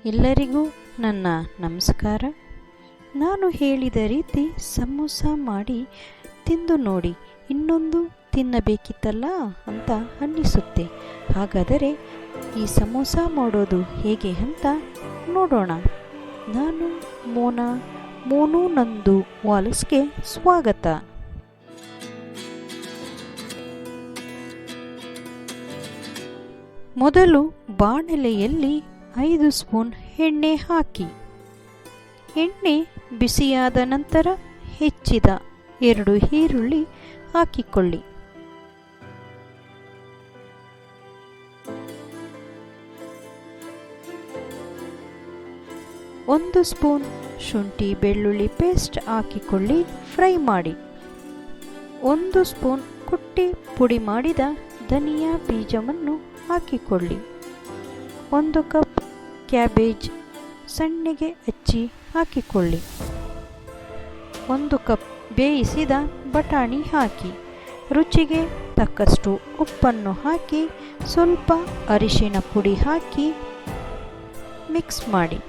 ಎಲ್ಲರಿಗೂ ನನ್ನ ನಮಸ್ಕಾರ. ನಾನು ಹೇಳಿದ ರೀತಿ ಸಮೋಸ ಮಾಡಿ ತಿಂದು ನೋಡಿ, ಇನ್ನೊಂದು ತಿನ್ನಬೇಕಿತ್ತಲ್ಲ ಅಂತ ಅನ್ನಿಸುತ್ತೆ. ಹಾಗಾದರೆ ಈ ಸಮೋಸ ಮಾಡೋದು ಹೇಗೆ ಅಂತ ನೋಡೋಣ. ನಾನು ಮೋನು ನಂದು ವಾಲ್ಸ್ಗೆ ಸ್ವಾಗತ. ಮೊದಲು ಬಾಣಲೆಯಲ್ಲಿ 5 ಸ್ಪೂನ್ ಎಣ್ಣೆ ಹಾಕಿ, ಎಣ್ಣೆ ಬಿಸಿಯಾದ ನಂತರ ಹೆಚ್ಚಿದ 2 ಈರುಳ್ಳಿ ಹಾಕಿಕೊಳ್ಳಿ. ಒಂದು ಸ್ಪೂನ್ ಶುಂಠಿ ಬೆಳ್ಳುಳ್ಳಿ ಪೇಸ್ಟ್ ಹಾಕಿಕೊಳ್ಳಿ, ಫ್ರೈ ಮಾಡಿ. 1 ಸ್ಪೂನ್ ಕುಟ್ಟಿ ಪುಡಿ ಮಾಡಿದ ಧನಿಯಾ ಬೀಜವನ್ನು ಹಾಕಿಕೊಳ್ಳಿ. 1 ಕಪ್ ಕ್ಯಾಬೇಜ್ ಸಣ್ಣಗೆ ಹಚ್ಚಿ ಹಾಕಿಕೊಳ್ಳಿ. 1 ಕಪ್ ಬೇಯಿಸಿದ ಬಟಾಣಿ ಹಾಕಿ, ರುಚಿಗೆ ತಕ್ಕಷ್ಟು ಉಪ್ಪನ್ನು ಹಾಕಿ, ಸ್ವಲ್ಪ ಅರಿಶಿನ ಪುಡಿ ಹಾಕಿ ಮಿಕ್ಸ್ ಮಾಡಿ.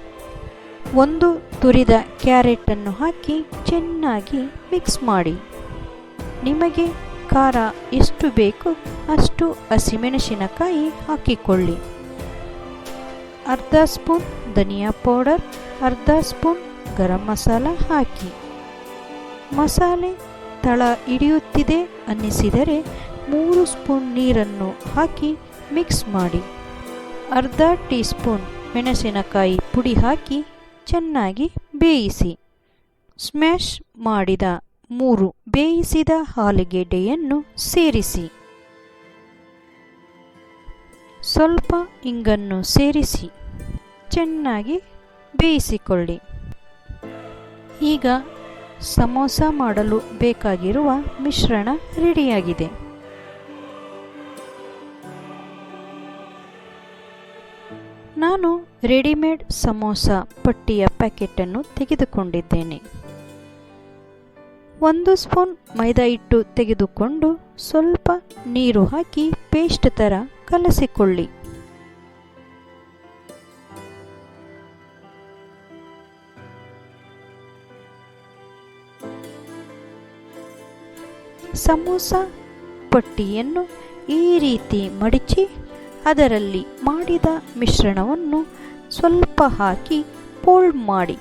1 ತುರಿದ ಕ್ಯಾರೆಟನ್ನು ಹಾಕಿ ಚೆನ್ನಾಗಿ ಮಿಕ್ಸ್ ಮಾಡಿ. ನಿಮಗೆ ಖಾರ ಎಷ್ಟು ಬೇಕು ಅಷ್ಟು ಹಸಿಮೆಣಸಿನಕಾಯಿ ಹಾಕಿಕೊಳ್ಳಿ. ಅರ್ಧ ಸ್ಪೂನ್ ಧನಿಯಾ ಪೌಡರ್, ಅರ್ಧ ಸ್ಪೂನ್ ಗರಂ ಮಸಾಲ ಹಾಕಿ. ಮಸಾಲೆ ತಳ ಹಿಡಿಯುತ್ತಿದೆ ಅನ್ನಿಸಿದರೆ 3 ಸ್ಪೂನ್ ನೀರನ್ನು ಹಾಕಿ ಮಿಕ್ಸ್ ಮಾಡಿ. ಅರ್ಧ ಟೀ ಸ್ಪೂನ್ ಮೆಣಸಿನಕಾಯಿ ಪುಡಿ ಹಾಕಿ ಚೆನ್ನಾಗಿ ಬೇಯಿಸಿ. ಸ್ಮ್ಯಾಶ್ ಮಾಡಿದ 3 ಬೇಯಿಸಿದ ಆಲೂಗೆಡ್ಡೆಯನ್ನು ಸೇರಿಸಿ. ಸ್ವಲ್ಪ ಇಂಗನ್ನು ಸೇರಿಸಿ ಚೆನ್ನಾಗಿ ಬೇಯಿಸಿಕೊಳ್ಳಿ. ಈಗ ಸಮೋಸ ಮಾಡಲು ಬೇಕಾಗಿರುವ ಮಿಶ್ರಣ ರೆಡಿಯಾಗಿದೆ. ನಾನು ರೆಡಿಮೇಡ್ ಸಮೋಸ ಪಟ್ಟಿಯ ಪ್ಯಾಕೆಟನ್ನು ತೆಗೆದುಕೊಂಡಿದ್ದೇನೆ. 1 ಸ್ಪೂನ್ ಮೈದಾ ಹಿಟ್ಟು ತೆಗೆದುಕೊಂಡು ಸ್ವಲ್ಪ ನೀರು ಹಾಕಿ ಪೇಸ್ಟ್ ಥರ ಕಲಸಿಕೊಳ್ಳಿ. ಸಮೋಸ ಪಟ್ಟಿಯನ್ನು ಈ ರೀತಿ ಮಡಚಿ ಅದರಲ್ಲಿ ಮಾಡಿದ ಮಿಶ್ರಣವನ್ನು ಸ್ವಲ್ಪ ಹಾಕಿ ಫೋಲ್ಡ್ ಮಾಡಿ.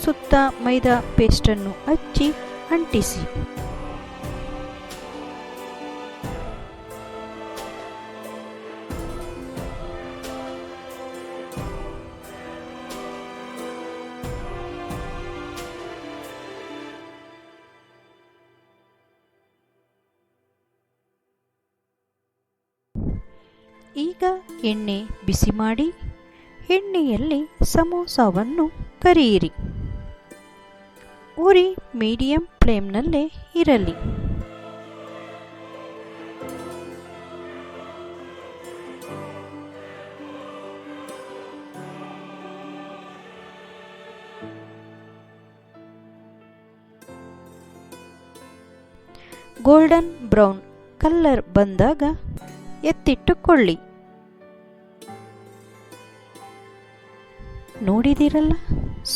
ಸುತ್ತ ಮೈದಾ ಪೇಸ್ಟನ್ನು ಹಚ್ಚಿ ಅಂಟಿಸಿ. ಈಗ ಎಣ್ಣೆ ಬಿಸಿ ಮಾಡಿ ಎಣ್ಣೆಯಲ್ಲಿ ಸಮೋಸವನ್ನು ಕರಿಯಿರಿ. ಉರಿ ಮೀಡಿಯಂ ಫ್ಲೇಮ್ನಲ್ಲೇ ಇರಲಿ. ಗೋಲ್ಡನ್ ಬ್ರೌನ್ ಕಲರ್ ಬಂದಾಗ ಎತ್ತಿಟ್ಟುಕೊಳ್ಳಿ. ನೋಡಿದಿರಲ್ಲ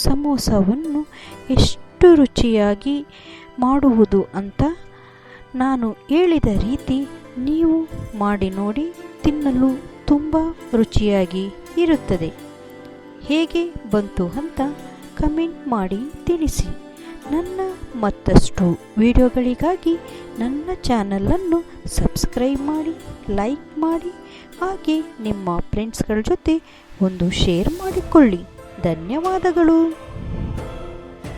ಸಮೋಸವನ್ನು ಎಷ್ಟು ರುಚಿಯಾಗಿ ಮಾಡುವುದು ಅಂತ. ನಾನು ಹೇಳಿದ ರೀತಿ ನೀವು ಮಾಡಿ ನೋಡಿ, ತಿನ್ನಲು ತುಂಬ ರುಚಿಯಾಗಿ ಇರುತ್ತದೆ. ಹೇಗೆ ಬಂತು ಅಂತ ಕಮೆಂಟ್ ಮಾಡಿ ತಿಳಿಸಿ. ನನ್ನ ಮತ್ತಷ್ಟು ವಿಡಿಯೋಗಳಿಗಾಗಿ ನನ್ನ ಚಾನಲನ್ನು ಸಬ್ಸ್ಕ್ರೈಬ್ ಮಾಡಿ, ಲೈಕ್ ಮಾಡಿ, ಹಾಗೆ ನಿಮ್ಮ ಫ್ರೆಂಡ್ಸ್ಗಳ ಜೊತೆ ಒಂದು ಶೇರ್ ಮಾಡಿಕೊಳ್ಳಿ. ಧನ್ಯವಾದಗಳು.